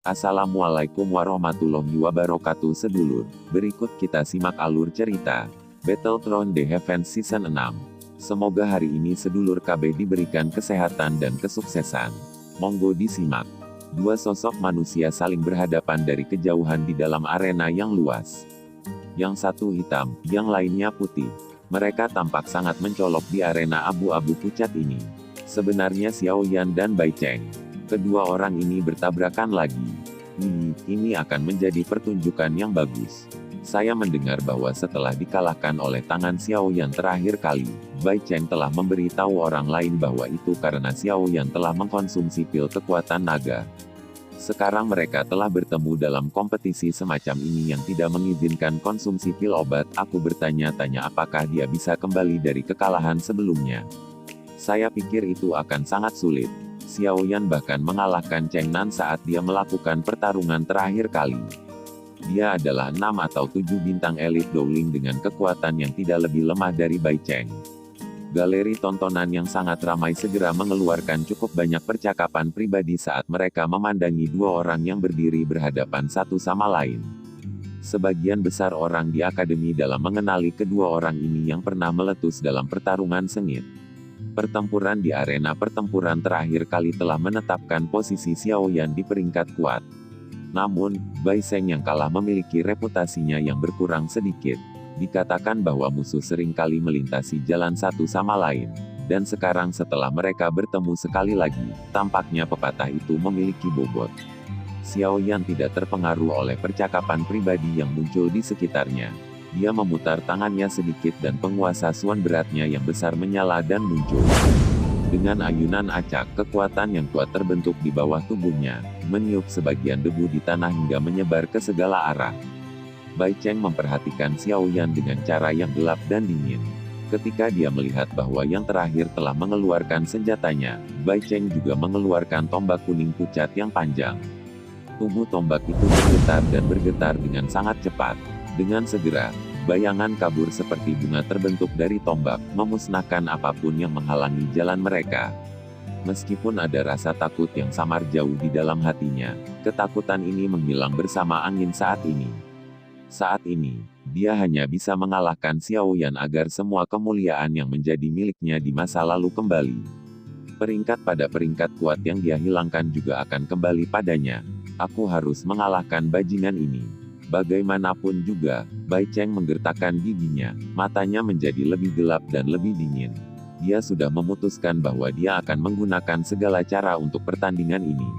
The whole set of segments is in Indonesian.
Assalamualaikum warahmatullahi wabarakatuh sedulur. Berikut kita simak alur cerita Battlethrone The Heaven Season 6. Semoga hari ini sedulur KB diberikan kesehatan dan kesuksesan. Monggo disimak. Dua sosok manusia saling berhadapan dari kejauhan di dalam arena yang luas. Yang satu hitam, yang lainnya putih. Mereka tampak sangat mencolok di arena abu-abu pucat ini. Sebenarnya Xiao Yan dan Bai Cheng. Kedua orang ini bertabrakan lagi. Ini akan menjadi pertunjukan yang bagus. Saya mendengar bahwa setelah dikalahkan oleh tangan Xiao Yan terakhir kali, Bai Cheng telah memberitahu orang lain bahwa itu karena Xiao Yan telah mengkonsumsi pil kekuatan naga. Sekarang mereka telah bertemu dalam kompetisi semacam ini yang tidak mengizinkan konsumsi pil obat. Aku bertanya-tanya apakah dia bisa kembali dari kekalahan sebelumnya. Saya pikir itu akan sangat sulit. Xiao Yan bahkan mengalahkan Cheng Nan saat dia melakukan pertarungan terakhir kali. Dia adalah 6 atau 7 bintang elit Dowling dengan kekuatan yang tidak lebih lemah dari Bai Cheng. Galeri tontonan yang sangat ramai segera mengeluarkan cukup banyak percakapan pribadi saat mereka memandangi dua orang yang berdiri berhadapan satu sama lain. Sebagian besar orang di akademi dalam mengenali kedua orang ini yang pernah meletus dalam pertarungan sengit. Pertempuran di arena pertempuran terakhir kali telah menetapkan posisi Xiao Yan di peringkat kuat. Namun, Bai Cheng yang kalah memiliki reputasinya yang berkurang sedikit. Dikatakan bahwa musuh sering kali melintasi jalan satu sama lain. Dan sekarang setelah mereka bertemu sekali lagi, tampaknya pepatah itu memiliki bobot. Xiao Yan tidak terpengaruh oleh percakapan pribadi yang muncul di sekitarnya. Dia memutar tangannya sedikit dan penguasa Suan beratnya yang besar menyala dan muncul. Dengan ayunan acak, kekuatan yang kuat terbentuk di bawah tubuhnya, meniup sebagian debu di tanah hingga menyebar ke segala arah. Bai Cheng memperhatikan Xiao Yan dengan cara yang gelap dan dingin. Ketika dia melihat bahwa yang terakhir telah mengeluarkan senjatanya, Bai Cheng juga mengeluarkan tombak kuning pucat yang panjang. Tubuh tombak itu bergetar dengan sangat cepat. Dengan segera, bayangan kabur seperti bunga terbentuk dari tombak, memusnahkan apapun yang menghalangi jalan mereka. Meskipun ada rasa takut yang samar jauh di dalam hatinya, ketakutan ini menghilang bersama angin saat ini. Saat ini, dia hanya bisa mengalahkan Xiao Yan agar semua kemuliaan yang menjadi miliknya di masa lalu kembali. Peringkat pada peringkat kuat yang dia hilangkan juga akan kembali padanya. Aku harus mengalahkan bajingan ini. Bagaimanapun juga, Bai Cheng menggertakkan giginya, matanya menjadi lebih gelap dan lebih dingin. Dia sudah memutuskan bahwa dia akan menggunakan segala cara untuk pertandingan ini.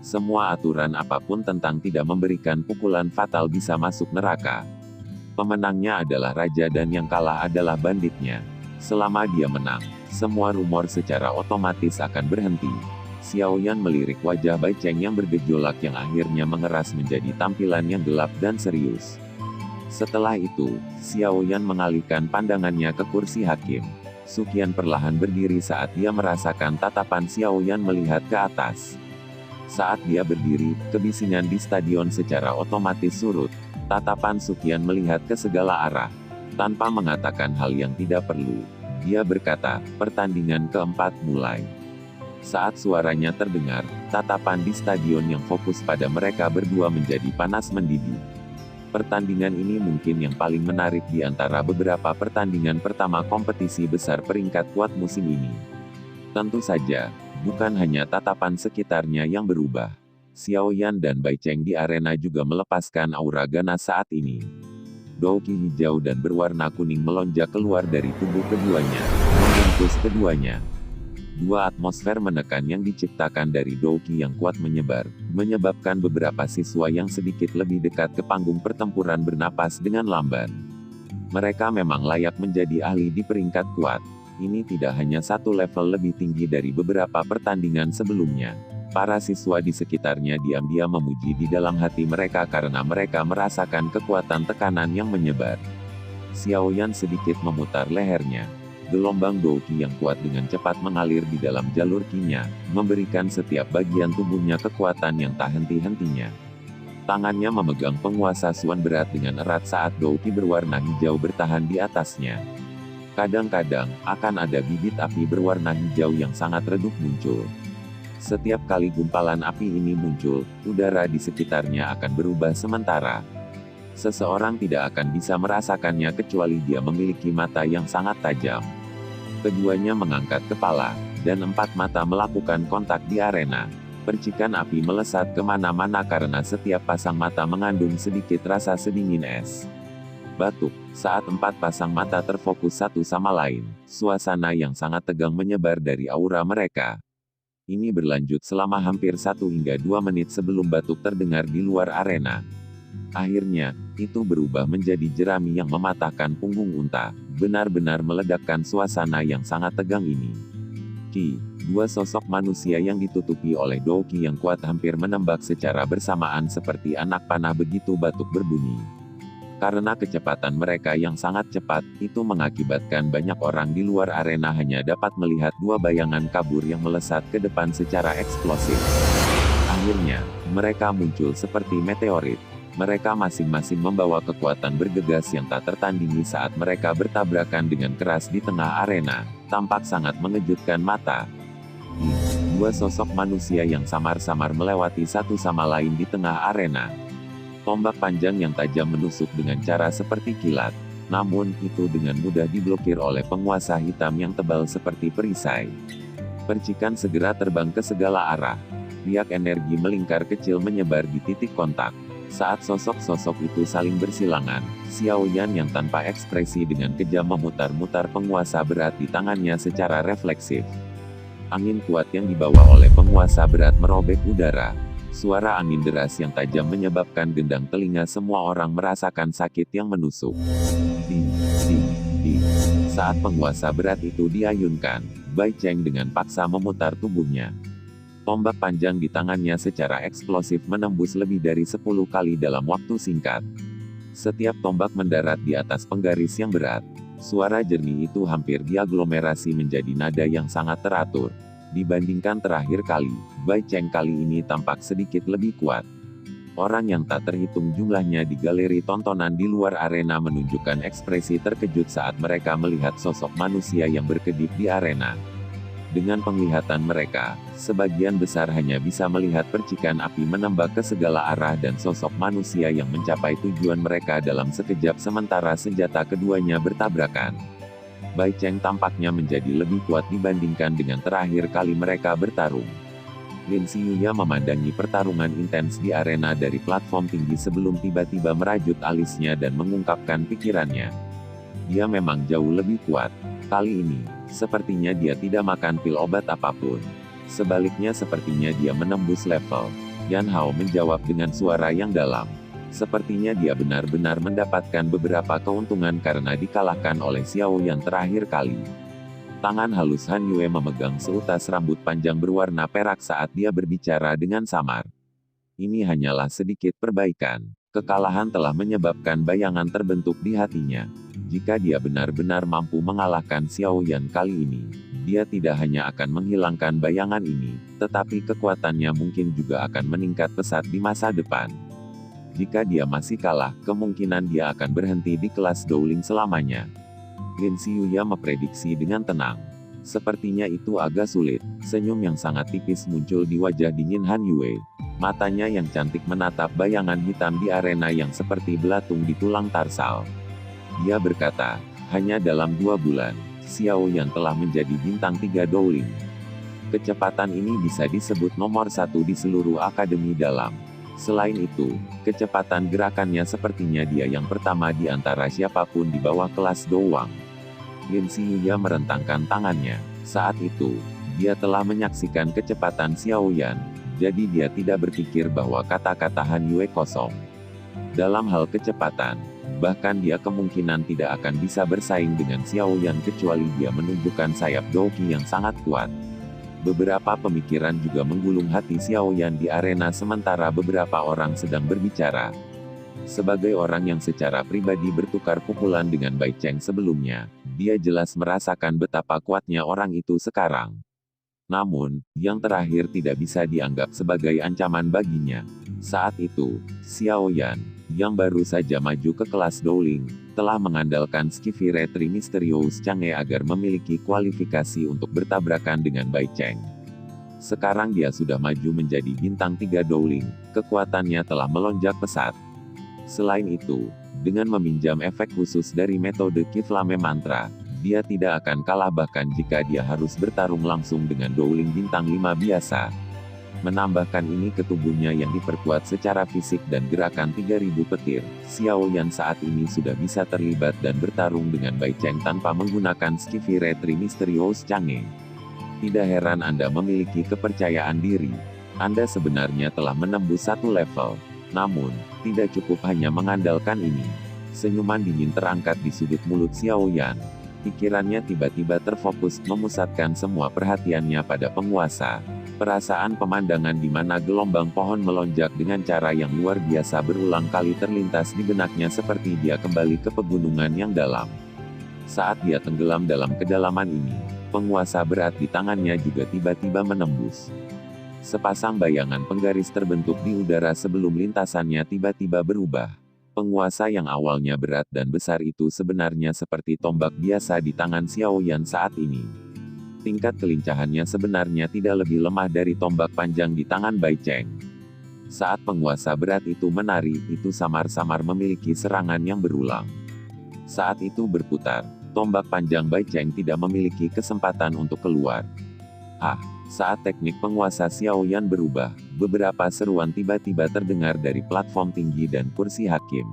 Semua aturan apapun tentang tidak memberikan pukulan fatal bisa masuk neraka. Pemenangnya adalah raja dan yang kalah adalah banditnya. Selama dia menang, semua rumor secara otomatis akan berhenti. Xiao Yan melirik wajah Bai Cheng yang bergejolak yang akhirnya mengeras menjadi tampilan yang gelap dan serius. Setelah itu, Xiao Yan mengalihkan pandangannya ke kursi hakim. Suqian perlahan berdiri saat dia merasakan tatapan Xiao Yan melihat ke atas. Saat dia berdiri, kebisingan di stadion secara otomatis surut. Tatapan Suqian melihat ke segala arah. Tanpa mengatakan hal yang tidak perlu, dia berkata, pertandingan keempat mulai. Saat suaranya terdengar, tatapan di stadion yang fokus pada mereka berdua menjadi panas mendidih. Pertandingan ini mungkin yang paling menarik di antara beberapa pertandingan pertama kompetisi besar peringkat kuat musim ini. Tentu saja, bukan hanya tatapan sekitarnya yang berubah. Xiao Yan dan Bai Cheng di arena juga melepaskan aura ganas saat ini. Douqi hijau dan berwarna kuning melonjak keluar dari tubuh keduanya, membungkus keduanya. Dua atmosfer menekan yang diciptakan dari Douqi yang kuat menyebar, menyebabkan beberapa siswa yang sedikit lebih dekat ke panggung pertempuran bernapas dengan lamban. Mereka memang layak menjadi ahli di peringkat kuat. Ini tidak hanya satu level lebih tinggi dari beberapa pertandingan sebelumnya. Para siswa di sekitarnya diam-diam memuji di dalam hati mereka karena mereka merasakan kekuatan tekanan yang menyebar. Xiao Yan sedikit memutar lehernya. Gelombang Douqi yang kuat dengan cepat mengalir di dalam jalur qi-nya, memberikan setiap bagian tubuhnya kekuatan yang tak henti-hentinya. Tangannya memegang penguasa Suan berat dengan erat saat Douqi berwarna hijau bertahan di atasnya. Kadang-kadang, akan ada bibit api berwarna hijau yang sangat redup muncul. Setiap kali gumpalan api ini muncul, udara di sekitarnya akan berubah sementara. Seseorang tidak akan bisa merasakannya kecuali dia memiliki mata yang sangat tajam. Keduanya mengangkat kepala, dan 4 mata melakukan kontak di arena. Percikan api melesat kemana-mana karena setiap pasang mata mengandung sedikit rasa sedingin es. Batuk, saat 4 pasang mata terfokus satu sama lain, suasana yang sangat tegang menyebar dari aura mereka. Ini berlanjut selama hampir 1 hingga 2 menit sebelum batuk terdengar di luar arena. Akhirnya, itu berubah menjadi jerami yang mematahkan punggung unta, benar-benar meledakkan suasana yang sangat tegang ini. Ki, 2 sosok manusia yang ditutupi oleh douki yang kuat hampir menembak secara bersamaan seperti anak panah begitu batuk berbunyi. Karena kecepatan mereka yang sangat cepat, itu mengakibatkan banyak orang di luar arena hanya dapat melihat 2 bayangan kabur yang melesat ke depan secara eksplosif. Akhirnya, mereka muncul seperti meteorit. Mereka masing-masing membawa kekuatan bergegas yang tak tertandingi saat mereka bertabrakan dengan keras di tengah arena, tampak sangat mengejutkan mata. 2 sosok manusia yang samar-samar melewati satu sama lain di tengah arena. Tombak panjang yang tajam menusuk dengan cara seperti kilat, namun itu dengan mudah diblokir oleh penguasa hitam yang tebal seperti perisai. Percikan segera terbang ke segala arah. Riak energi melingkar kecil menyebar di titik kontak. Saat sosok-sosok itu saling bersilangan, Xiao Yan yang tanpa ekspresi dengan kejam memutar-mutar penguasa berat di tangannya secara refleksif. Angin kuat yang dibawa oleh penguasa berat merobek udara. Suara angin deras yang tajam menyebabkan gendang telinga semua orang merasakan sakit yang menusuk. Ding, ding, ding. Saat penguasa berat itu diayunkan, Bai Cheng dengan paksa memutar tubuhnya. Tombak panjang di tangannya secara eksplosif menembus lebih dari 10 kali dalam waktu singkat. Setiap tombak mendarat di atas penggaris yang berat. Suara jernih itu hampir diaglomerasi menjadi nada yang sangat teratur. Dibandingkan terakhir kali, Bai Cheng kali ini tampak sedikit lebih kuat. Orang yang tak terhitung jumlahnya di galeri tontonan di luar arena menunjukkan ekspresi terkejut saat mereka melihat sosok manusia yang berkedip di arena. Dengan penglihatan mereka, sebagian besar hanya bisa melihat percikan api menembak ke segala arah dan sosok manusia yang mencapai tujuan mereka dalam sekejap sementara senjata keduanya bertabrakan. Bai Cheng tampaknya menjadi lebih kuat dibandingkan dengan terakhir kali mereka bertarung. Lin Xiyuya memandangi pertarungan intens di arena dari platform tinggi sebelum tiba-tiba merajut alisnya dan mengungkapkan pikirannya. Dia memang jauh lebih kuat. Kali ini, sepertinya dia tidak makan pil obat apapun. Sebaliknya sepertinya dia menembus level. Yan Hao menjawab dengan suara yang dalam. Sepertinya dia benar-benar mendapatkan beberapa keuntungan karena dikalahkan oleh Xiao yang terakhir kali. Tangan halus Han Yue memegang seutas rambut panjang berwarna perak saat dia berbicara dengan samar. Ini hanyalah sedikit perbaikan. Kekalahan telah menyebabkan bayangan terbentuk di hatinya. Jika dia benar-benar mampu mengalahkan Xiao Yan kali ini, dia tidak hanya akan menghilangkan bayangan ini, tetapi kekuatannya mungkin juga akan meningkat pesat di masa depan. Jika dia masih kalah, kemungkinan dia akan berhenti di kelas Dowling selamanya. Lin Xiyuya memprediksi dengan tenang. Sepertinya itu agak sulit. Senyum yang sangat tipis muncul di wajah dingin Han Yue. Matanya yang cantik menatap bayangan hitam di arena yang seperti belatung di tulang tarsal. Dia berkata, hanya dalam 2 bulan, Xiao Yan telah menjadi bintang 3 Dowling. Kecepatan ini bisa disebut nomor 1 di seluruh akademi dalam. Selain itu, kecepatan gerakannya sepertinya dia yang pertama di antara siapapun di bawah kelas Dowang. Lin Xiyuya merentangkan tangannya. Saat itu, dia telah menyaksikan kecepatan Xiao Yan, jadi dia tidak berpikir bahwa kata-kata Han Yue kosong. Dalam hal kecepatan, bahkan dia kemungkinan tidak akan bisa bersaing dengan Xiao Yan kecuali dia menunjukkan sayap douki yang sangat kuat. Beberapa pemikiran juga menggulung hati Xiao Yan di arena sementara beberapa orang sedang berbicara. Sebagai orang yang secara pribadi bertukar pukulan dengan Bai Cheng sebelumnya, dia jelas merasakan betapa kuatnya orang itu sekarang. Namun, yang terakhir tidak bisa dianggap sebagai ancaman baginya. Saat itu, Xiao Yan, yang baru saja maju ke kelas Dowling, telah mengandalkan Skifiretri Misterius Chang'e agar memiliki kualifikasi untuk bertabrakan dengan Bai Cheng. Sekarang dia sudah maju menjadi bintang 3 Dowling, kekuatannya telah melonjak pesat. Selain itu, dengan meminjam efek khusus dari metode Ki Flame Mantra, dia tidak akan kalah bahkan jika dia harus bertarung langsung dengan Dowling bintang 5 biasa. Menambahkan ini ke tubuhnya yang diperkuat secara fisik dan gerakan 3000 petir, Xiao Yan saat ini sudah bisa terlibat dan bertarung dengan Bai Cheng tanpa menggunakan Skiffy Retri Mysterious Chang'e. Tidak heran Anda memiliki kepercayaan diri. Anda sebenarnya telah menembus satu level. Namun, tidak cukup hanya mengandalkan ini. Senyuman dingin terangkat di sudut mulut Xiao Yan. Pikirannya tiba-tiba terfokus memusatkan semua perhatiannya pada penguasa. Perasaan pemandangan di mana gelombang pohon melonjak dengan cara yang luar biasa berulang kali terlintas di benaknya seperti dia kembali ke pegunungan yang dalam. Saat dia tenggelam dalam kedalaman ini, penguasa berat di tangannya juga tiba-tiba menembus. Sepasang bayangan penggaris terbentuk di udara sebelum lintasannya tiba-tiba berubah. Penguasa yang awalnya berat dan besar itu sebenarnya seperti tombak biasa di tangan Xiao Yan saat ini. Tingkat kelincahannya sebenarnya tidak lebih lemah dari tombak panjang di tangan Bai Cheng. Saat penguasa berat itu menari, itu samar-samar memiliki serangan yang berulang. Saat itu berputar, tombak panjang Bai Cheng tidak memiliki kesempatan untuk keluar. Saat teknik penguasa Xiao Yan berubah, beberapa seruan tiba-tiba terdengar dari platform tinggi dan kursi hakim.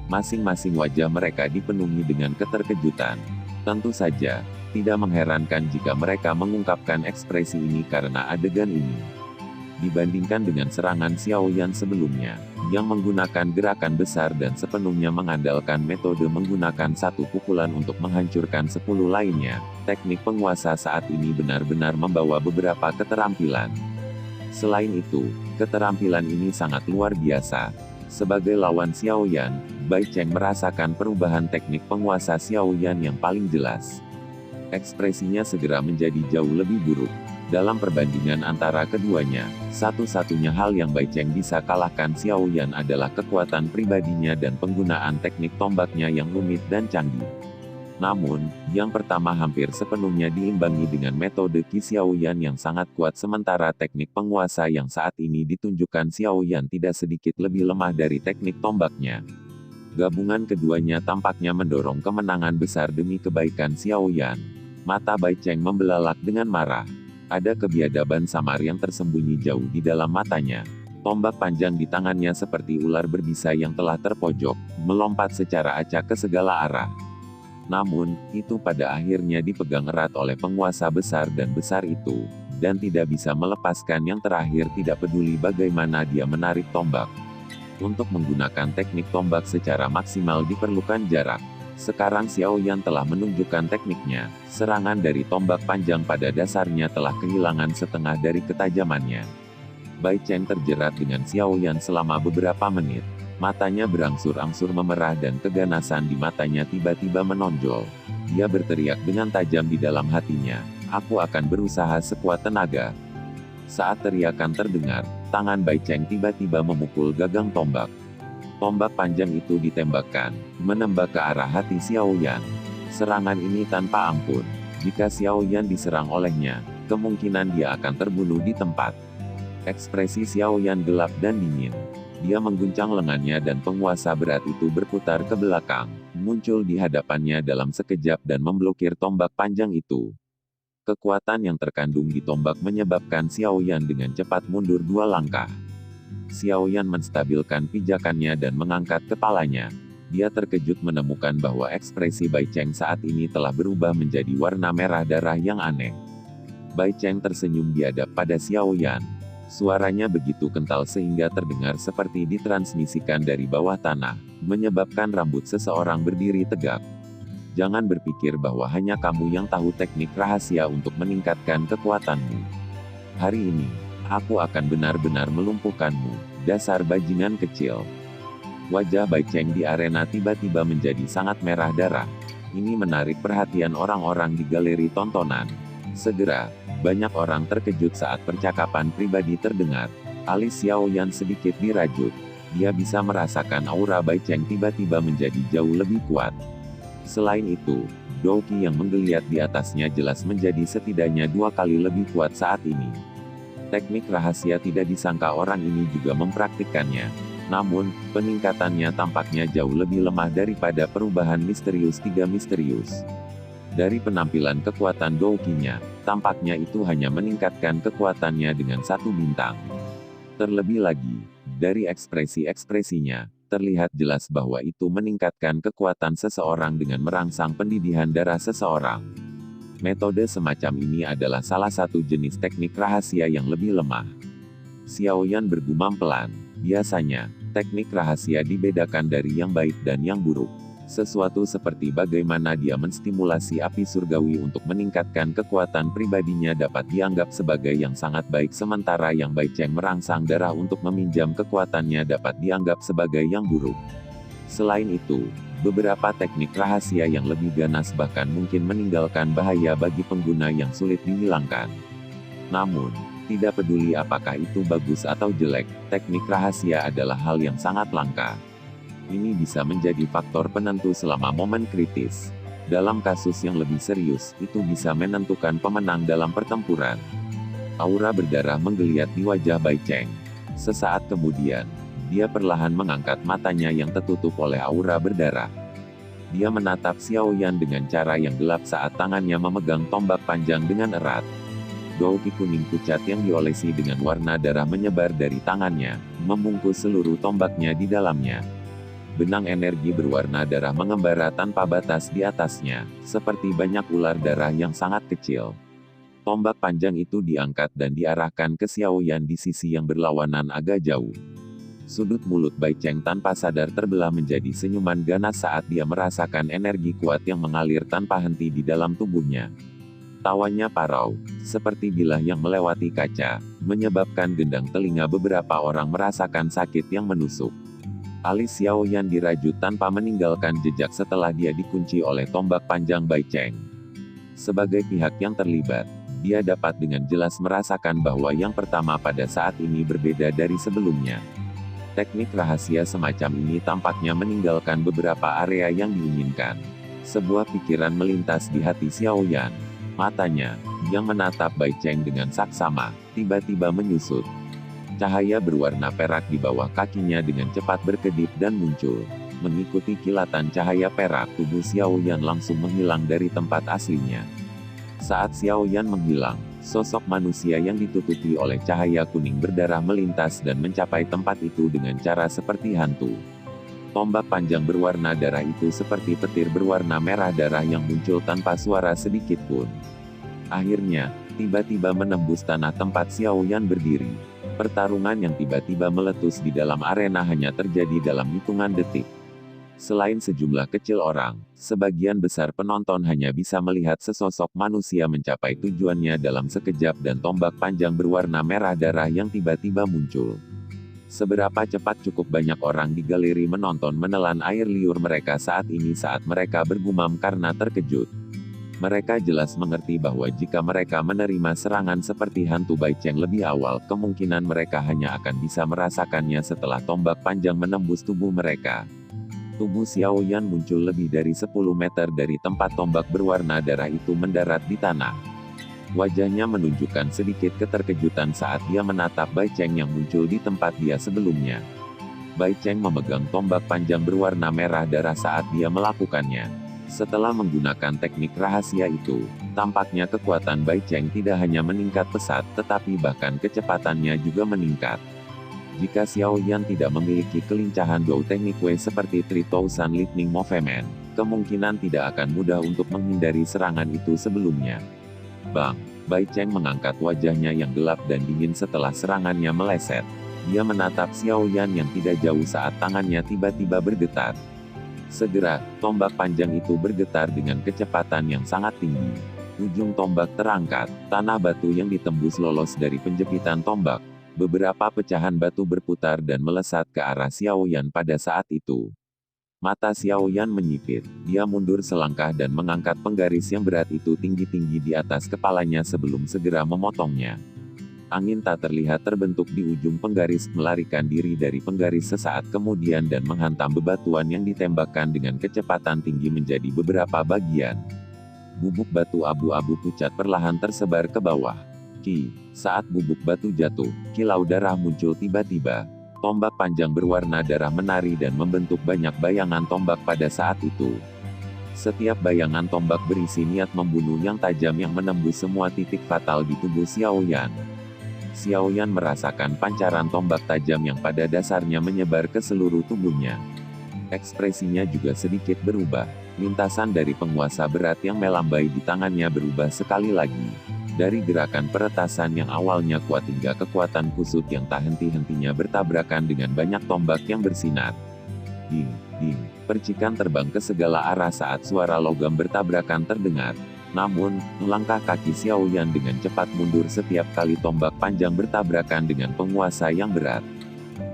Masing-masing wajah mereka dipenuhi dengan keterkejutan. Tentu saja, tidak mengherankan jika mereka mengungkapkan ekspresi ini karena adegan ini. Dibandingkan dengan serangan Xiao Yan sebelumnya, yang menggunakan gerakan besar dan sepenuhnya mengandalkan metode menggunakan satu pukulan untuk menghancurkan 10 lainnya, teknik penguasa saat ini benar-benar membawa beberapa keterampilan. Selain itu, keterampilan ini sangat luar biasa. Sebagai lawan Xiao Yan, Bai Cheng merasakan perubahan teknik penguasa Xiao Yan yang paling jelas. Ekspresinya segera menjadi jauh lebih buruk. Dalam perbandingan antara keduanya, satu-satunya hal yang Bai Cheng bisa kalahkan Xiao Yan adalah kekuatan pribadinya dan penggunaan teknik tombaknya yang rumit dan canggih. Namun, yang pertama hampir sepenuhnya diimbangi dengan metode Ki Xiao Yan yang sangat kuat sementara teknik penguasa yang saat ini ditunjukkan Xiao Yan tidak sedikit lebih lemah dari teknik tombaknya. Gabungan keduanya tampaknya mendorong kemenangan besar demi kebaikan Xiao Yan. Mata Bai Cheng membelalak dengan marah. Ada kebiadaban samar yang tersembunyi jauh di dalam matanya. Tombak panjang di tangannya seperti ular berbisa yang telah terpojok, melompat secara acak ke segala arah. Namun, itu pada akhirnya dipegang erat oleh penguasa besar dan besar itu, dan tidak bisa melepaskan yang terakhir tidak peduli bagaimana dia menarik tombak. Untuk menggunakan teknik tombak secara maksimal diperlukan jarak. Sekarang Xiao Yan telah menunjukkan tekniknya, serangan dari tombak panjang pada dasarnya telah kehilangan setengah dari ketajamannya. Bai Cheng terjerat dengan Xiao Yan selama beberapa menit. Matanya berangsur-angsur memerah dan keganasan di matanya tiba-tiba menonjol. Dia berteriak dengan tajam di dalam hatinya, "Aku akan berusaha sekuat tenaga." Saat teriakan terdengar, tangan Bai Cheng tiba-tiba memukul gagang tombak. Tombak panjang itu ditembakkan, menembak ke arah hati Xiao Yan. Serangan ini tanpa ampun. Jika Xiao Yan diserang olehnya, kemungkinan dia akan terbunuh di tempat. Ekspresi Xiao Yan gelap dan dingin. Dia mengguncang lengannya dan penguasa berat itu berputar ke belakang, muncul di hadapannya dalam sekejap dan memblokir tombak panjang itu. Kekuatan yang terkandung di tombak menyebabkan Xiao Yan dengan cepat mundur 2 langkah. Xiao Yan menstabilkan pijakannya dan mengangkat kepalanya. Dia terkejut menemukan bahwa ekspresi Bai Cheng saat ini telah berubah menjadi warna merah darah yang aneh. Bai Cheng tersenyum biadab pada Xiao Yan. Suaranya begitu kental sehingga terdengar seperti ditransmisikan dari bawah tanah, menyebabkan rambut seseorang berdiri tegak. Jangan berpikir bahwa hanya kamu yang tahu teknik rahasia untuk meningkatkan kekuatanmu. Hari ini, aku akan benar-benar melumpuhkanmu, dasar bajingan kecil. Wajah Bai Cheng di arena tiba-tiba menjadi sangat merah darah. Ini menarik perhatian orang-orang di galeri tontonan. Segera, banyak orang terkejut saat percakapan pribadi terdengar. Alis Xiao Yan sedikit dirajut. Dia bisa merasakan aura Bai Cheng tiba-tiba menjadi jauh lebih kuat. Selain itu, Dou Qi yang menggeliat di atasnya jelas menjadi setidaknya 2 kali lebih kuat saat ini. Teknik rahasia tidak disangka orang ini juga mempraktikkannya. Namun, peningkatannya tampaknya jauh lebih lemah daripada perubahan misterius 3 misterius. Dari penampilan kekuatan Gouqinya, tampaknya itu hanya meningkatkan kekuatannya dengan 1 bintang. Terlebih lagi, dari ekspresi-ekspresinya, terlihat jelas bahwa itu meningkatkan kekuatan seseorang dengan merangsang pendidihan darah seseorang. Metode semacam ini adalah salah satu jenis teknik rahasia yang lebih lemah. Xiaoyan bergumam pelan. Biasanya, teknik rahasia dibedakan dari yang baik dan yang buruk. Sesuatu seperti bagaimana dia menstimulasi api surgawi untuk meningkatkan kekuatan pribadinya dapat dianggap sebagai yang sangat baik, sementara yang Bai Cheng merangsang darah untuk meminjam kekuatannya dapat dianggap sebagai yang buruk. Selain itu, beberapa teknik rahasia yang lebih ganas bahkan mungkin meninggalkan bahaya bagi pengguna yang sulit dihilangkan. Namun, tidak peduli apakah itu bagus atau jelek, teknik rahasia adalah hal yang sangat langka. Ini bisa menjadi faktor penentu selama momen kritis. Dalam kasus yang lebih serius, itu bisa menentukan pemenang dalam pertempuran. Aura berdarah menggeliat di wajah Bai Cheng. Sesaat kemudian, dia perlahan mengangkat matanya yang tertutup oleh aura berdarah. Dia menatap Xiaoyan dengan cara yang gelap saat tangannya memegang tombak panjang dengan erat. Gouqi kuning pucat yang diolesi dengan warna darah menyebar dari tangannya, membungkus seluruh tombaknya di dalamnya. Benang energi berwarna darah mengembara tanpa batas di atasnya, seperti banyak ular darah yang sangat kecil. Tombak panjang itu diangkat dan diarahkan ke Xiaoyan di sisi yang berlawanan agak jauh. Sudut mulut Bai Cheng tanpa sadar terbelah menjadi senyuman ganas saat dia merasakan energi kuat yang mengalir tanpa henti di dalam tubuhnya. Tawanya parau, seperti bilah yang melewati kaca, menyebabkan gendang telinga beberapa orang merasakan sakit yang menusuk. Alis Xiaoyan dirajut tanpa meninggalkan jejak setelah dia dikunci oleh tombak panjang Bai Cheng. Sebagai pihak yang terlibat, dia dapat dengan jelas merasakan bahwa yang pertama pada saat ini berbeda dari sebelumnya. Teknik rahasia semacam ini tampaknya meninggalkan beberapa area yang diinginkan. Sebuah pikiran melintas di hati Xiaoyan. Matanya, yang menatap Bai Cheng dengan saksama, tiba-tiba menyusut. Cahaya berwarna perak di bawah kakinya dengan cepat berkedip dan muncul. Mengikuti kilatan cahaya perak, tubuh Xiaoyan langsung menghilang dari tempat aslinya. Saat Xiaoyan menghilang, sosok manusia yang ditutupi oleh cahaya kuning berdarah melintas dan mencapai tempat itu dengan cara seperti hantu. Tombak panjang berwarna darah itu seperti petir berwarna merah darah yang muncul tanpa suara sedikit pun. Akhirnya, tiba-tiba menembus tanah tempat Xiaoyan berdiri. Pertarungan yang tiba-tiba meletus di dalam arena hanya terjadi dalam hitungan detik. Selain sejumlah kecil orang, sebagian besar penonton hanya bisa melihat sesosok manusia mencapai tujuannya dalam sekejap dan tombak panjang berwarna merah darah yang tiba-tiba muncul. Seberapa cepat cukup banyak orang di galeri menonton menelan air liur mereka saat ini saat mereka bergumam karena terkejut. Mereka jelas mengerti bahwa jika mereka menerima serangan seperti hantu Bai Cheng lebih awal, kemungkinan mereka hanya akan bisa merasakannya setelah tombak panjang menembus tubuh mereka. Tubuh Xiaoyan muncul lebih dari 10 meter dari tempat tombak berwarna darah itu mendarat di tanah. Wajahnya menunjukkan sedikit keterkejutan saat dia menatap Bai Cheng yang muncul di tempat dia sebelumnya. Bai Cheng memegang tombak panjang berwarna merah darah saat dia melakukannya. Setelah menggunakan teknik rahasia itu, tampaknya kekuatan Bai Cheng tidak hanya meningkat pesat, tetapi bahkan kecepatannya juga meningkat. Jika Xiaoyan tidak memiliki kelincahan Dou Teknik Wei seperti 3000 Lightning Movement, kemungkinan tidak akan mudah untuk menghindari serangan itu sebelumnya. Bang! Bai Cheng mengangkat wajahnya yang gelap dan dingin setelah serangannya meleset. Dia menatap Xiaoyan yang tidak jauh saat tangannya tiba-tiba bergetar. Segera, tombak panjang itu bergetar dengan kecepatan yang sangat tinggi. Ujung tombak terangkat, tanah batu yang ditembus lolos dari penjepitan tombak. Beberapa pecahan batu berputar dan melesat ke arah Xiaoyan pada saat itu. Mata Xiaoyan menyipit, dia mundur selangkah dan mengangkat penggaris yang berat itu tinggi-tinggi di atas kepalanya sebelum segera memotongnya. Angin tak terlihat terbentuk di ujung penggaris, melarikan diri dari penggaris sesaat kemudian dan menghantam bebatuan yang ditembakkan dengan kecepatan tinggi menjadi beberapa bagian. Bubuk batu abu-abu pucat perlahan tersebar ke bawah. Ki. Saat bubuk batu jatuh, kilau darah muncul tiba-tiba. Tombak panjang berwarna darah menari dan membentuk banyak bayangan tombak pada saat itu. Setiap bayangan tombak berisi niat membunuh yang tajam yang menembus semua titik fatal di tubuh Xiaoyan. Xiaoyan merasakan pancaran tombak tajam yang pada dasarnya menyebar ke seluruh tubuhnya. Ekspresinya juga sedikit berubah. Lintasan dari penguasa berat yang melambai di tangannya berubah sekali lagi. Dari gerakan peretasan yang awalnya kuat hingga kekuatan kusut yang tak henti-hentinya bertabrakan dengan banyak tombak yang bersinar. Ding, ding, percikan terbang ke segala arah saat suara logam bertabrakan terdengar. Namun, langkah kaki Xiaoyan dengan cepat mundur setiap kali tombak panjang bertabrakan dengan penguasa yang berat.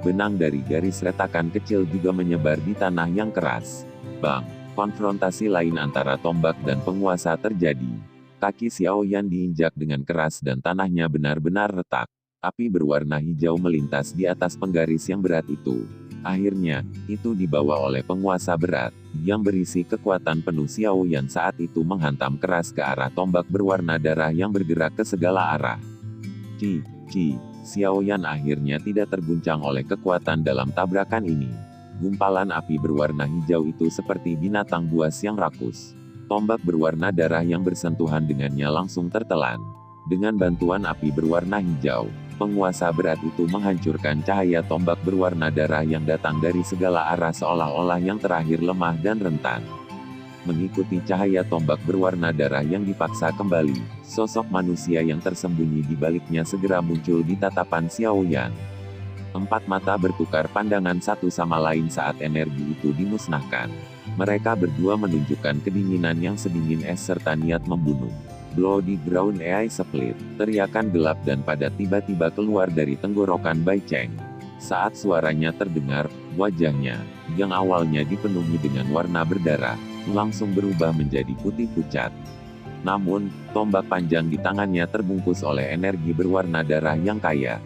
Benang dari garis retakan kecil juga menyebar di tanah yang keras. Bang! Konfrontasi lain antara tombak dan penguasa terjadi. Kaki Xiaoyan diinjak dengan keras dan tanahnya benar-benar retak. Api berwarna hijau melintas di atas penggaris yang berat itu. Akhirnya, itu dibawa oleh penguasa berat, yang berisi kekuatan penuh. Xiaoyan saat itu menghantam keras ke arah tombak berwarna darah yang bergerak ke segala arah. Ki. Xiaoyan akhirnya tidak terguncang oleh kekuatan dalam tabrakan ini. Gumpalan api berwarna hijau itu seperti binatang buas yang rakus. Tombak berwarna darah yang bersentuhan dengannya langsung tertelan. Dengan bantuan api berwarna hijau, penguasa berat itu menghancurkan cahaya tombak berwarna darah yang datang dari segala arah seolah-olah yang terakhir lemah dan rentan. Mengikuti cahaya tombak berwarna darah yang dipaksa kembali, sosok manusia yang tersembunyi di baliknya segera muncul di tatapan Xiaoyan. Empat mata bertukar pandangan satu sama lain saat energi itu dimusnahkan. Mereka berdua menunjukkan kedinginan yang sedingin es serta niat membunuh. Bloody Ground AI Split, teriakan gelap dan padat tiba-tiba keluar dari tenggorokan Bai Cheng. Saat suaranya terdengar, wajahnya, yang awalnya dipenuhi dengan warna berdarah, langsung berubah menjadi putih pucat. Namun, tombak panjang di tangannya terbungkus oleh energi berwarna darah yang kaya.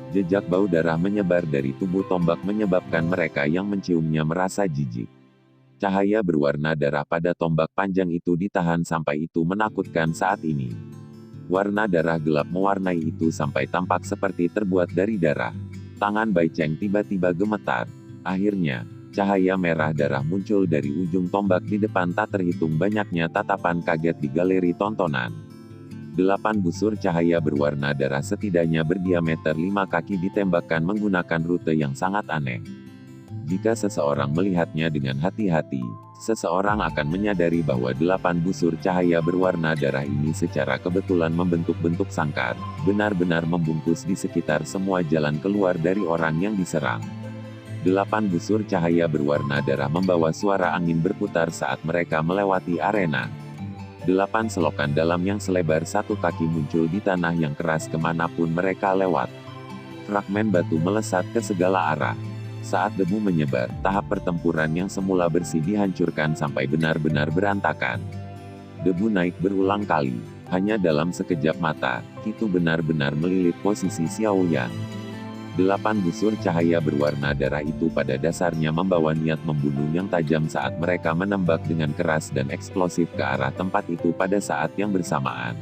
Jejak bau darah menyebar dari tubuh tombak menyebabkan mereka yang menciumnya merasa jijik. Cahaya berwarna darah pada tombak panjang itu ditahan sampai itu menakutkan saat ini. Warna darah gelap mewarnai itu sampai tampak seperti terbuat dari darah. Tangan Bai Cheng tiba-tiba gemetar. Akhirnya, cahaya merah darah muncul dari ujung tombak di depan. Tak terhitung banyaknya tatapan kaget di galeri tontonan. 8 busur cahaya berwarna darah setidaknya berdiameter 5 kaki ditembakkan menggunakan rute yang sangat aneh. Jika seseorang melihatnya dengan hati-hati, seseorang akan menyadari bahwa 8 busur cahaya berwarna darah ini secara kebetulan membentuk bentuk sangkar, benar-benar membungkus di sekitar semua jalan keluar dari orang yang diserang. 8 busur cahaya berwarna darah membawa suara angin berputar saat mereka melewati arena. 8 selokan dalam yang selebar 1 kaki muncul di tanah yang keras kemanapun mereka lewat. Fragmen batu melesat ke segala arah. Saat debu menyebar, tahap pertempuran yang semula bersih dihancurkan sampai benar-benar berantakan. Debu naik berulang kali. Hanya dalam sekejap mata, itu benar-benar melilit posisi Xiaoyan. 8 busur cahaya berwarna darah itu pada dasarnya membawa niat membunuh yang tajam saat mereka menembak dengan keras dan eksplosif ke arah tempat itu pada saat yang bersamaan.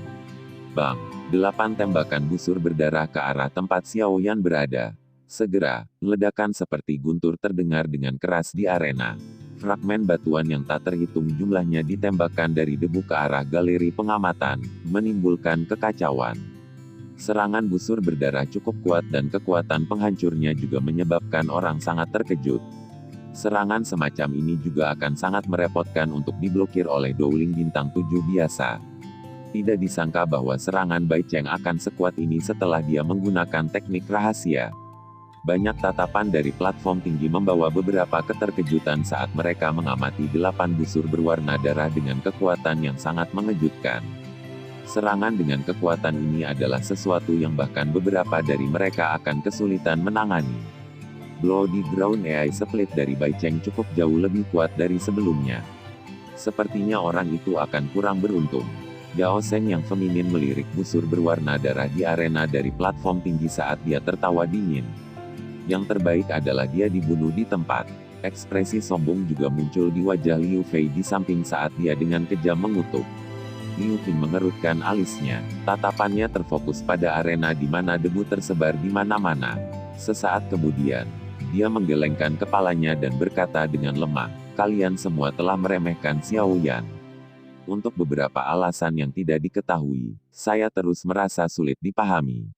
Bang! 8 tembakan busur berdarah ke arah tempat Xiaoyan berada. Segera, ledakan seperti guntur terdengar dengan keras di arena. Fragmen batuan yang tak terhitung jumlahnya ditembakkan dari debu ke arah galeri pengamatan, menimbulkan kekacauan. Serangan busur berdarah cukup kuat dan kekuatan penghancurnya juga menyebabkan orang sangat terkejut. Serangan semacam ini juga akan sangat merepotkan untuk diblokir oleh Dowling bintang 7 biasa. Tidak disangka bahwa serangan Bai Cheng akan sekuat ini setelah dia menggunakan teknik rahasia. Banyak tatapan dari platform tinggi membawa beberapa keterkejutan saat mereka mengamati 8 busur berwarna darah dengan kekuatan yang sangat mengejutkan. Serangan dengan kekuatan ini adalah sesuatu yang bahkan beberapa dari mereka akan kesulitan menangani. Bloody Ground AI Split dari Bai Cheng cukup jauh lebih kuat dari sebelumnya. Sepertinya orang itu akan kurang beruntung. Yao Sheng yang feminin melirik busur berwarna darah di arena dari platform tinggi saat dia tertawa dingin. Yang terbaik adalah dia dibunuh di tempat. Ekspresi sombong juga muncul di wajah Liu Fei di samping saat dia dengan kejam mengutuk. Liu Qing mengerutkan alisnya. Tatapannya terfokus pada arena di mana debu tersebar di mana-mana. Sesaat kemudian, dia menggelengkan kepalanya dan berkata dengan lemah, "Kalian semua telah meremehkan Xiao Yan. Untuk beberapa alasan yang tidak diketahui, saya terus merasa sulit dipahami.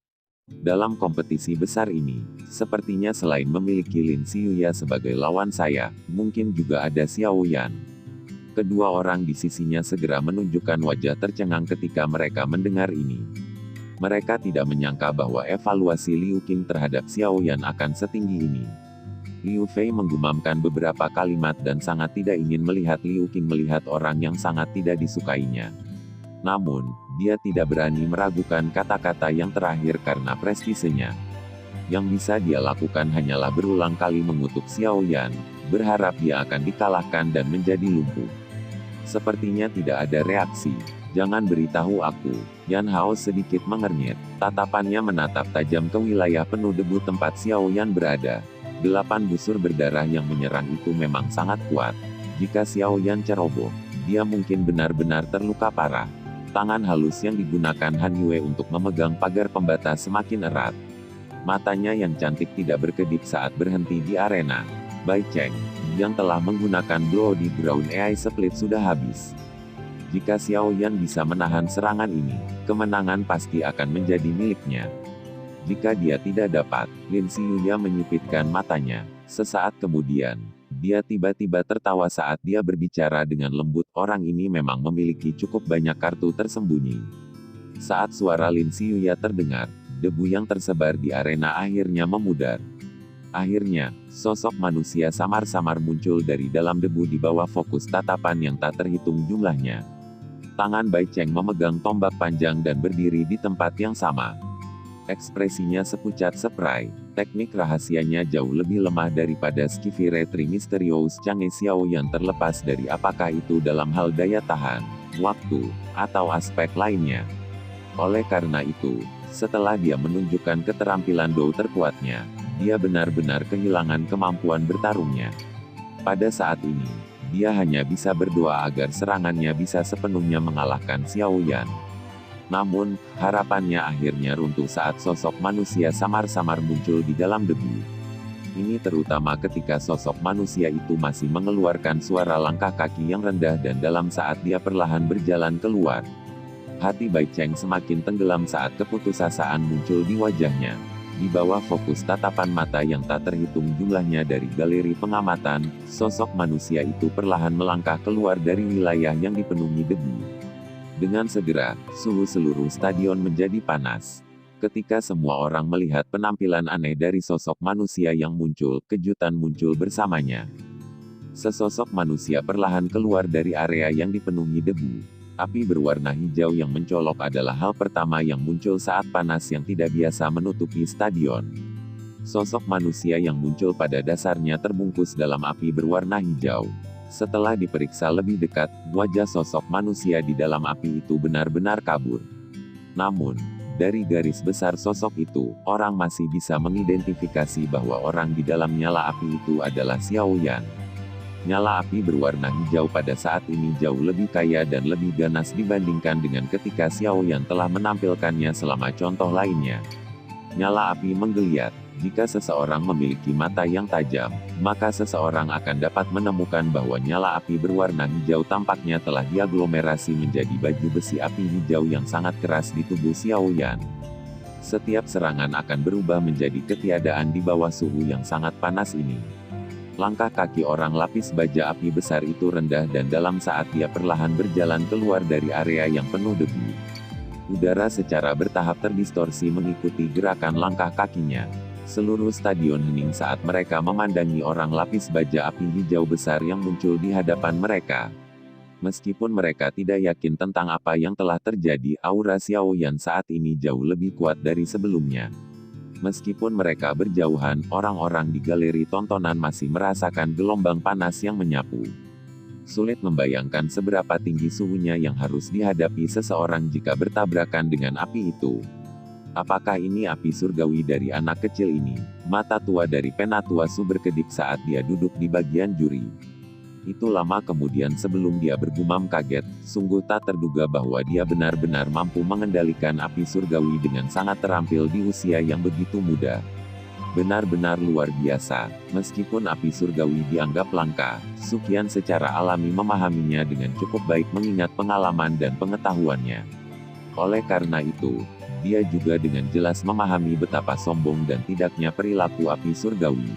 Dalam kompetisi besar ini, sepertinya selain memiliki Lin Xiuya sebagai lawan saya, mungkin juga ada Xiao Yan." Kedua orang di sisinya segera menunjukkan wajah tercengang ketika mereka mendengar ini. Mereka tidak menyangka bahwa evaluasi Liu Qing terhadap Xiao Yan akan setinggi ini. Liu Fei menggumamkan beberapa kalimat dan sangat tidak ingin melihat Liu Qing melihat orang yang sangat tidak disukainya. Namun, dia tidak berani meragukan kata-kata yang terakhir karena prestisenya. Yang bisa dia lakukan hanyalah berulang kali mengutuk Xiao Yan, berharap dia akan dikalahkan dan menjadi lumpuh. Sepertinya tidak ada reaksi. "Jangan beritahu aku." Yan Hao sedikit mengernyit. Tatapannya menatap tajam ke wilayah penuh debu tempat Xiao Yan berada. 8 busur berdarah yang menyerang itu memang sangat kuat. Jika Xiao Yan ceroboh, dia mungkin benar-benar terluka parah. Tangan halus yang digunakan Han Yue untuk memegang pagar pembatas semakin erat. Matanya yang cantik tidak berkedip saat berhenti di arena. Bai Cheng, yang telah menggunakan Bloody Brown AI Split sudah habis. Jika Xiao Yan bisa menahan serangan ini, kemenangan pasti akan menjadi miliknya. Jika dia tidak dapat, Lin Xiuya menyipitkan matanya. Sesaat kemudian, dia tiba-tiba tertawa saat dia berbicara dengan lembut. Orang ini memang memiliki cukup banyak kartu tersembunyi. Saat suara Lin Xiuya terdengar, debu yang tersebar di arena akhirnya memudar. Akhirnya, sosok manusia samar-samar muncul dari dalam debu di bawah fokus tatapan yang tak terhitung jumlahnya. Tangan Bai Cheng memegang tombak panjang dan berdiri di tempat yang sama. Ekspresinya sepucat spray. Teknik rahasianya jauh lebih lemah daripada Skifiretri Misterius Chang'e Xiao yang terlepas dari apakah itu dalam hal daya tahan, waktu, atau aspek lainnya. Oleh karena itu, setelah dia menunjukkan keterampilan dou terkuatnya, dia benar-benar kehilangan kemampuan bertarungnya. Pada saat ini, dia hanya bisa berdoa agar serangannya bisa sepenuhnya mengalahkan Xiao Yan. Namun, harapannya akhirnya runtuh saat sosok manusia samar-samar muncul di dalam debu. Ini terutama ketika sosok manusia itu masih mengeluarkan suara langkah kaki yang rendah dan dalam saat dia perlahan berjalan keluar. Hati Bai Cheng semakin tenggelam saat keputusasaan muncul di wajahnya. Di bawah fokus tatapan mata yang tak terhitung jumlahnya dari galeri pengamatan, sosok manusia itu perlahan melangkah keluar dari wilayah yang dipenuhi debu. Dengan segera, suhu seluruh stadion menjadi panas. Ketika semua orang melihat penampilan aneh dari sosok manusia yang muncul, kejutan muncul bersamanya. Sesosok manusia perlahan keluar dari area yang dipenuhi debu. Api berwarna hijau yang mencolok adalah hal pertama yang muncul saat panas yang tidak biasa menutupi stadion. Sosok manusia yang muncul pada dasarnya terbungkus dalam api berwarna hijau. Setelah diperiksa lebih dekat, wajah sosok manusia di dalam api itu benar-benar kabur. Namun, dari garis besar sosok itu, orang masih bisa mengidentifikasi bahwa orang di dalam nyala api itu adalah Xiao Yan. Nyala api berwarna hijau pada saat ini jauh lebih kaya dan lebih ganas dibandingkan dengan ketika Xiao Yan telah menampilkannya selama contoh lainnya. Nyala api menggeliat. Jika seseorang memiliki mata yang tajam, maka seseorang akan dapat menemukan bahwa nyala api berwarna hijau tampaknya telah diaglomerasi menjadi baju besi api hijau yang sangat keras di tubuh Xiao Yan. Setiap serangan akan berubah menjadi ketiadaan di bawah suhu yang sangat panas ini. Langkah kaki orang lapis baja api besar itu rendah dan dalam saat dia perlahan berjalan keluar dari area yang penuh debu. Udara secara bertahap terdistorsi mengikuti gerakan langkah kakinya. Seluruh stadion hening saat mereka memandangi orang lapis baja api hijau besar yang muncul di hadapan mereka. Meskipun mereka tidak yakin tentang apa yang telah terjadi, aura Xiao Yan saat ini jauh lebih kuat dari sebelumnya. Meskipun mereka berjauhan, orang-orang di galeri tontonan masih merasakan gelombang panas yang menyapu. Sulit membayangkan seberapa tinggi suhunya yang harus dihadapi seseorang jika bertabrakan dengan api itu. Apakah ini api surgawi dari anak kecil ini? Mata tua dari Penatua Su berkedip saat dia duduk di bagian juri. Itu lama kemudian sebelum dia bergumam kaget, sungguh tak terduga bahwa dia benar-benar mampu mengendalikan api surgawi dengan sangat terampil di usia yang begitu muda. Benar-benar luar biasa. Meskipun api surgawi dianggap langka, Sukyan secara alami memahaminya dengan cukup baik mengingat pengalaman dan pengetahuannya. Oleh karena itu, dia juga dengan jelas memahami betapa sombong dan tidaknya perilaku api surgawi.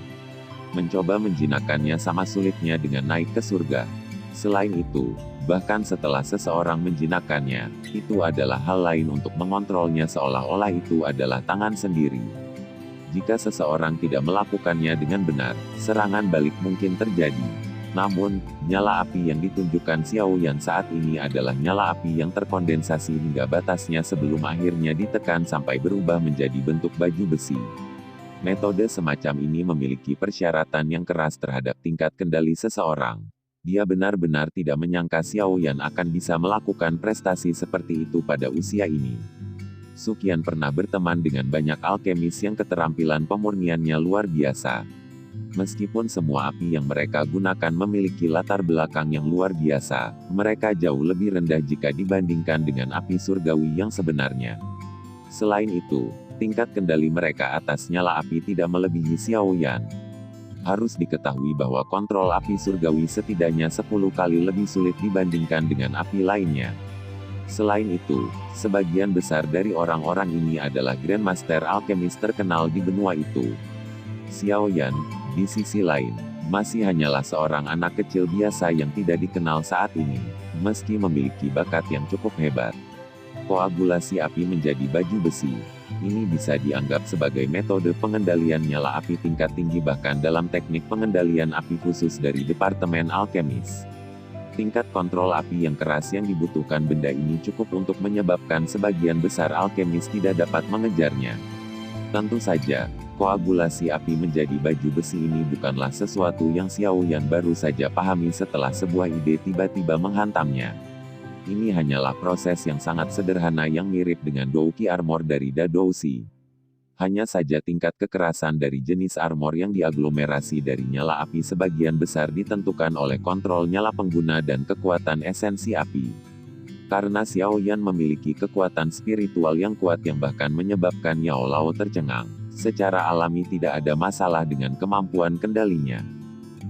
Mencoba menjinakkannya sama sulitnya dengan naik ke surga. Selain itu, bahkan setelah seseorang menjinakkannya, itu adalah hal lain untuk mengontrolnya seolah-olah itu adalah tangan sendiri. Jika seseorang tidak melakukannya dengan benar, serangan balik mungkin terjadi. Namun, nyala api yang ditunjukkan Xiao Yan saat ini adalah nyala api yang terkondensasi hingga batasnya sebelum akhirnya ditekan sampai berubah menjadi bentuk baju besi. Metode semacam ini memiliki persyaratan yang keras terhadap tingkat kendali seseorang. Dia benar-benar tidak menyangka Xiao Yan akan bisa melakukan prestasi seperti itu pada usia ini. Sukyan pernah berteman dengan banyak alkemis yang keterampilan pemurniannya luar biasa. Meskipun semua api yang mereka gunakan memiliki latar belakang yang luar biasa, mereka jauh lebih rendah jika dibandingkan dengan api surgawi yang sebenarnya. Selain itu, tingkat kendali mereka atas nyala api tidak melebihi Xiao Yan. Harus diketahui bahwa kontrol api surgawi setidaknya 10 kali lebih sulit dibandingkan dengan api lainnya. Selain itu, sebagian besar dari orang-orang ini adalah Grandmaster alkemis terkenal di benua itu. Xiao Yan, di sisi lain, masih hanyalah seorang anak kecil biasa yang tidak dikenal saat ini, meski memiliki bakat yang cukup hebat. Koagulasi api menjadi baju besi. Ini bisa dianggap sebagai metode pengendalian nyala api tingkat tinggi bahkan dalam teknik pengendalian api khusus dari Departemen Alkemis. Tingkat kontrol api yang keras yang dibutuhkan benda ini cukup untuk menyebabkan sebagian besar alkemis tidak dapat mengejarnya. Tentu saja, koagulasi api menjadi baju besi ini bukanlah sesuatu yang Xiao Yan baru saja pahami setelah sebuah ide tiba-tiba menghantamnya. Ini hanyalah proses yang sangat sederhana yang mirip dengan Douqi Armor dari Dadoushi. Hanya saja tingkat kekerasan dari jenis armor yang diaglomerasi dari nyala api sebagian besar ditentukan oleh kontrol nyala pengguna dan kekuatan esensi api. Karena Xiao Yan memiliki kekuatan spiritual yang kuat yang bahkan menyebabkan Yao Lao tercengang, secara alami tidak ada masalah dengan kemampuan kendalinya.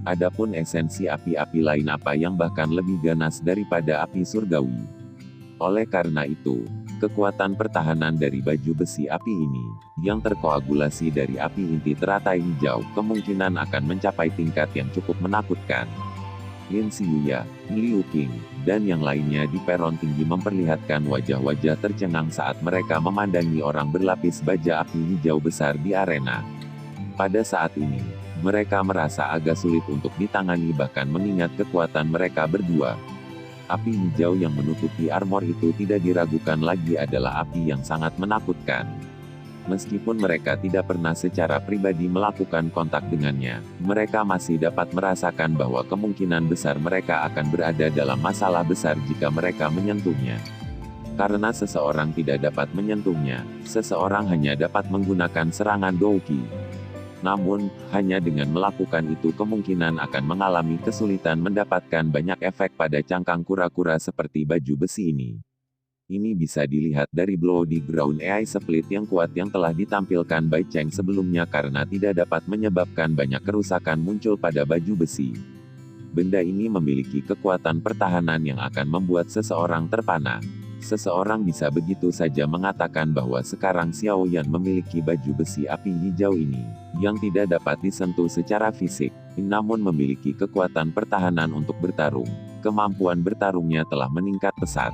Adapun esensi api-api lain apa yang bahkan lebih ganas daripada api surgawi. Oleh karena itu, kekuatan pertahanan dari baju besi api ini, yang terkoagulasi dari api inti teratai hijau, kemungkinan akan mencapai tingkat yang cukup menakutkan. Lin Xiuya, Liu Qing, dan yang lainnya di peron tinggi memperlihatkan wajah-wajah tercengang saat mereka memandangi orang berlapis baja api hijau besar di arena. Pada saat ini, mereka merasa agak sulit untuk ditangani bahkan mengingat kekuatan mereka berdua. Api hijau yang menutupi armor itu tidak diragukan lagi adalah api yang sangat menakutkan. Meskipun mereka tidak pernah secara pribadi melakukan kontak dengannya, mereka masih dapat merasakan bahwa kemungkinan besar mereka akan berada dalam masalah besar jika mereka menyentuhnya. Karena seseorang tidak dapat menyentuhnya, seseorang hanya dapat menggunakan serangan Douqi. Namun, hanya dengan melakukan itu kemungkinan akan mengalami kesulitan mendapatkan banyak efek pada cangkang kura-kura seperti baju besi ini. Ini bisa dilihat dari blow di ground AI split yang kuat yang telah ditampilkan Bai Cheng sebelumnya karena tidak dapat menyebabkan banyak kerusakan muncul pada baju besi. Benda ini memiliki kekuatan pertahanan yang akan membuat seseorang terpana. Seseorang bisa begitu saja mengatakan bahwa sekarang Xiao Yan memiliki baju besi api hijau ini, yang tidak dapat disentuh secara fisik, namun memiliki kekuatan pertahanan untuk bertarung. Kemampuan bertarungnya telah meningkat pesat.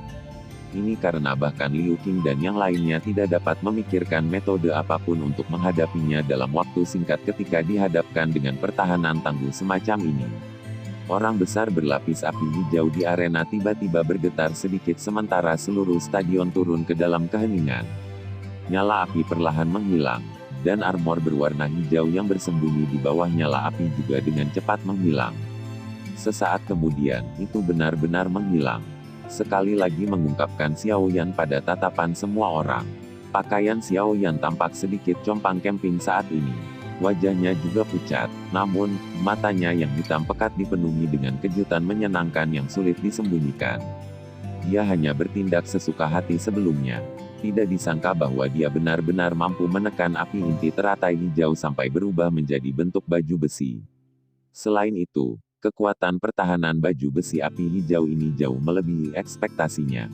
Ini karena bahkan Liu Qing dan yang lainnya tidak dapat memikirkan metode apapun untuk menghadapinya dalam waktu singkat ketika dihadapkan dengan pertahanan tangguh semacam ini. Orang besar berlapis api hijau di arena tiba-tiba bergetar sedikit sementara seluruh stadion turun ke dalam keheningan. Nyala api perlahan menghilang, dan armor berwarna hijau yang bersembunyi di bawah nyala api juga dengan cepat menghilang. Sesaat kemudian, itu benar-benar menghilang. Sekali lagi mengungkapkan Xiao Yan pada tatapan semua orang. Pakaian Xiao Yan tampak sedikit compang-camping saat ini. Wajahnya juga pucat, namun, matanya yang hitam pekat dipenuhi dengan kejutan menyenangkan yang sulit disembunyikan. Dia hanya bertindak sesuka hati sebelumnya. Tidak disangka bahwa dia benar-benar mampu menekan api inti teratai hijau sampai berubah menjadi bentuk baju besi. Selain itu, kekuatan pertahanan baju besi api hijau ini jauh melebihi ekspektasinya.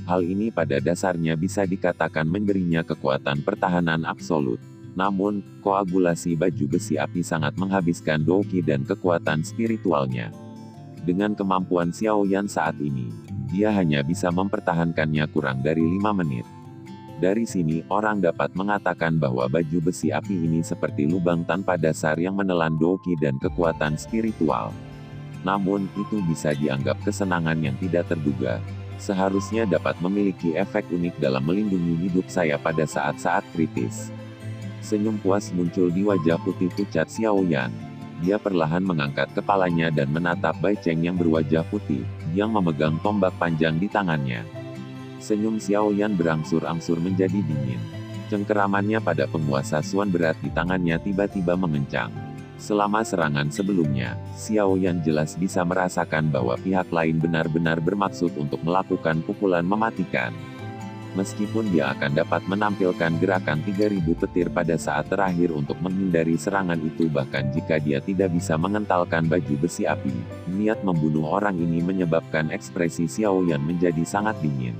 Hal ini pada dasarnya bisa dikatakan memberinya kekuatan pertahanan absolut. Namun, koagulasi baju besi api sangat menghabiskan Douqi dan kekuatan spiritualnya. Dengan kemampuan Xiao Yan saat ini, dia hanya bisa mempertahankannya kurang dari 5 menit. Dari sini, orang dapat mengatakan bahwa baju besi api ini seperti lubang tanpa dasar yang menelan Douqi dan kekuatan spiritual. Namun, itu bisa dianggap kesenangan yang tidak terduga. Seharusnya dapat memiliki efek unik dalam melindungi hidup saya pada saat-saat kritis. Senyum puas muncul di wajah putih pucat Xiao Yan. Dia perlahan mengangkat kepalanya dan menatap Bai Cheng yang berwajah putih, yang memegang tombak panjang di tangannya. Senyum Xiao Yan berangsur-angsur menjadi dingin. Cengkeramannya pada penguasa Suan berat di tangannya tiba-tiba mengencang. Selama serangan sebelumnya, Xiao Yan jelas bisa merasakan bahwa pihak lain benar-benar bermaksud untuk melakukan pukulan mematikan. Meskipun dia akan dapat menampilkan gerakan 3000 petir pada saat terakhir untuk menghindari serangan itu, bahkan jika dia tidak bisa mengentalkan baju besi api, niat membunuh orang ini menyebabkan ekspresi Xiao Yan menjadi sangat dingin.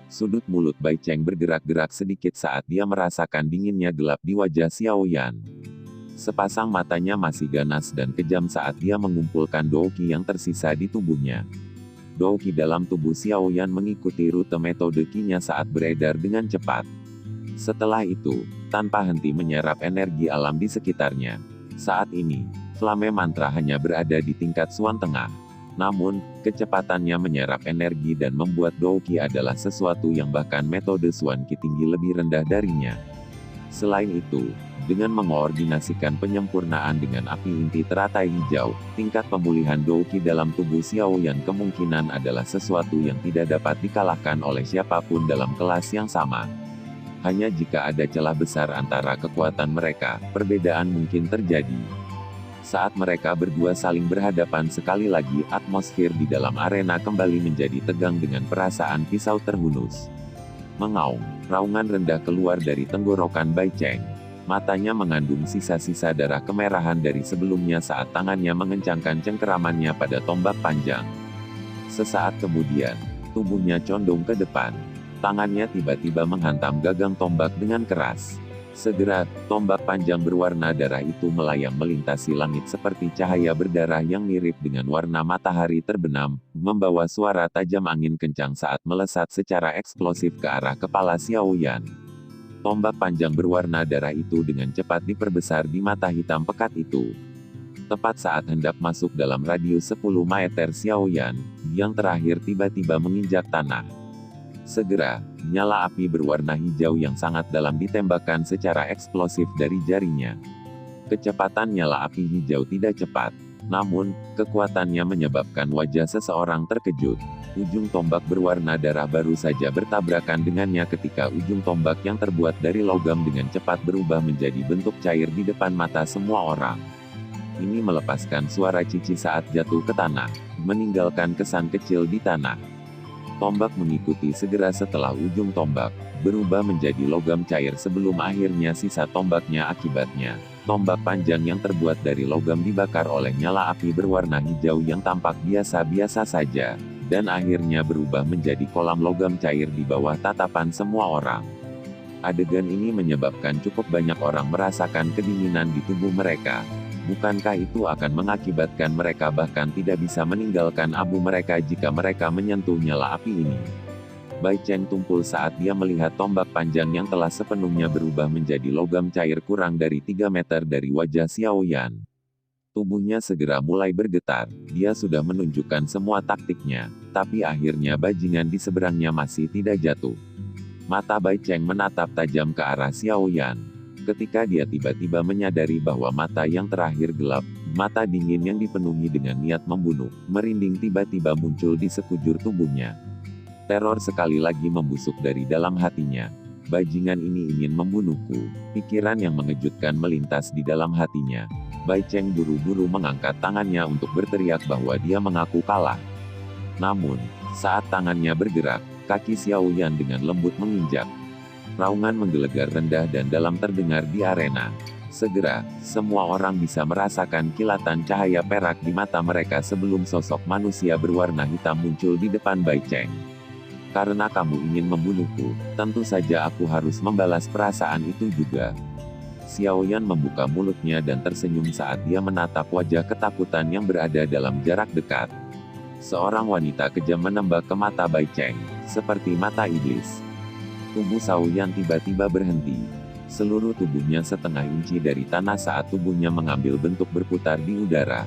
Sudut mulut Bai Cheng bergerak-gerak sedikit saat dia merasakan dinginnya gelap di wajah Xiao Yan. Sepasang matanya masih ganas dan kejam saat dia mengumpulkan Douqi yang tersisa di tubuhnya. Douqi dalam tubuh Xiao Yan mengikuti rute metode Qi-nya saat beredar dengan cepat. Setelah itu, tanpa henti menyerap energi alam di sekitarnya. Saat ini, Flame Mantra hanya berada di tingkat Suan Tengah. Namun, kecepatannya menyerap energi dan membuat Douqi adalah sesuatu yang bahkan metode Suan Qi tinggi lebih rendah darinya. Selain itu, dengan mengordinasikan penyempurnaan dengan api inti teratai hijau, tingkat pemulihan Douqi dalam tubuh Xiao Yan kemungkinan adalah sesuatu yang tidak dapat dikalahkan oleh siapapun dalam kelas yang sama. Hanya jika ada celah besar antara kekuatan mereka, perbedaan mungkin terjadi. Saat mereka berdua saling berhadapan sekali lagi, atmosfer di dalam arena kembali menjadi tegang dengan perasaan pisau terhunus. Mengaum, raungan rendah keluar dari tenggorokan Bai Cheng. Matanya mengandung sisa-sisa darah kemerahan dari sebelumnya saat tangannya mengencangkan cengkeramannya pada tombak panjang. Sesaat kemudian, tubuhnya condong ke depan. Tangannya tiba-tiba menghantam gagang tombak dengan keras. Segera, tombak panjang berwarna darah itu melayang melintasi langit seperti cahaya berdarah yang mirip dengan warna matahari terbenam, membawa suara tajam angin kencang saat melesat secara eksplosif ke arah kepala Xiao Yan. Tombak panjang berwarna darah itu dengan cepat diperbesar di mata hitam pekat itu. Tepat saat hendak masuk dalam radius 10 meter Xiao Yan, yang terakhir tiba-tiba menginjak tanah. Segera, nyala api berwarna hijau yang sangat dalam ditembakkan secara eksplosif dari jarinya. Kecepatan nyala api hijau tidak cepat, namun, kekuatannya menyebabkan wajah seseorang terkejut. Ujung tombak berwarna darah baru saja bertabrakan dengannya ketika ujung tombak yang terbuat dari logam dengan cepat berubah menjadi bentuk cair di depan mata semua orang. Ini melepaskan suara cici saat jatuh ke tanah, meninggalkan kesan kecil di tanah. Tombak mengikuti segera setelah ujung tombak, berubah menjadi logam cair sebelum akhirnya sisa tombaknya akibatnya. Tombak panjang yang terbuat dari logam dibakar oleh nyala api berwarna hijau yang tampak biasa-biasa saja, dan akhirnya berubah menjadi kolam logam cair di bawah tatapan semua orang. Adegan ini menyebabkan cukup banyak orang merasakan kedinginan di tubuh mereka. Bukankah itu akan mengakibatkan mereka bahkan tidak bisa meninggalkan abu mereka jika mereka menyentuh nyala api ini? Bai Cheng tumpul saat dia melihat tombak panjang yang telah sepenuhnya berubah menjadi logam cair kurang dari 3 meter dari wajah Xiao Yan. Tubuhnya segera mulai bergetar, dia sudah menunjukkan semua taktiknya, tapi akhirnya bajingan di seberangnya masih tidak jatuh. Mata Bai Cheng menatap tajam ke arah Xiao Yan. Ketika dia tiba-tiba menyadari bahwa mata yang terakhir gelap, mata dingin yang dipenuhi dengan niat membunuh, merinding tiba-tiba muncul di sekujur tubuhnya. Teror sekali lagi membusuk dari dalam hatinya. Bajingan ini ingin membunuhku. Pikiran yang mengejutkan melintas di dalam hatinya. Bai Cheng buru-buru mengangkat tangannya untuk berteriak bahwa dia mengaku kalah. Namun, saat tangannya bergerak, kaki Xiao Yan dengan lembut menginjak. Raungan menggelegar rendah dan dalam terdengar di arena. Segera, semua orang bisa merasakan kilatan cahaya perak di mata mereka sebelum sosok manusia berwarna hitam muncul di depan Bai Cheng. Karena kamu ingin membunuhku, tentu saja aku harus membalas perasaan itu juga. Xiao Yan membuka mulutnya dan tersenyum saat dia menatap wajah ketakutan yang berada dalam jarak dekat. Seorang wanita kejam menembak ke mata Bai Cheng, seperti mata iblis. Tubuh Xiao Yan tiba-tiba berhenti. Seluruh tubuhnya setengah inci dari tanah saat tubuhnya mengambil bentuk berputar di udara.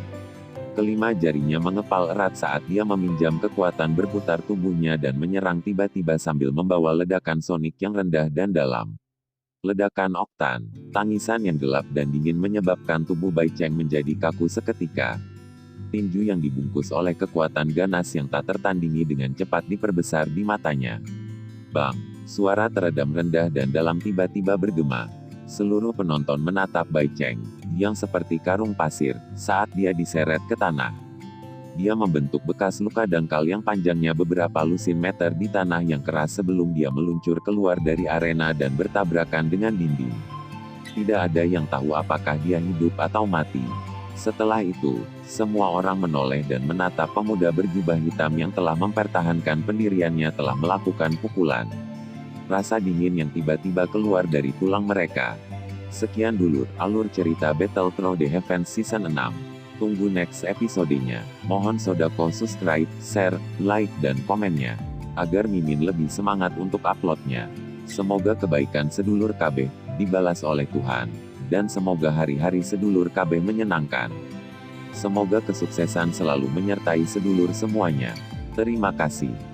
Kelima jarinya mengepal erat saat dia meminjam kekuatan berputar tubuhnya dan menyerang tiba-tiba sambil membawa ledakan sonik yang rendah dan dalam. Ledakan oktan, tangisan yang gelap dan dingin menyebabkan tubuh Bai Cheng menjadi kaku seketika. Tinju yang dibungkus oleh kekuatan ganas yang tak tertandingi dengan cepat diperbesar di matanya. Bang! Suara teredam rendah dan dalam tiba-tiba bergema. Seluruh penonton menatap Bai Cheng, yang seperti karung pasir, saat dia diseret ke tanah. Dia membentuk bekas luka dangkal yang panjangnya beberapa lusin meter di tanah yang keras sebelum dia meluncur keluar dari arena dan bertabrakan dengan dinding. Tidak ada yang tahu apakah dia hidup atau mati. Setelah itu, semua orang menoleh dan menatap pemuda berjubah hitam yang telah mempertahankan pendiriannya telah melakukan pukulan. Rasa dingin yang tiba-tiba keluar dari tulang mereka. Sekian dulu alur cerita Battle Through the Heavens Season 6. Tunggu next episodenya. Mohon sodako subscribe, share, like, dan komennya. Agar Mimin lebih semangat untuk uploadnya. Semoga kebaikan sedulur KB dibalas oleh Tuhan. Dan semoga hari-hari sedulur KB menyenangkan. Semoga kesuksesan selalu menyertai sedulur semuanya. Terima kasih.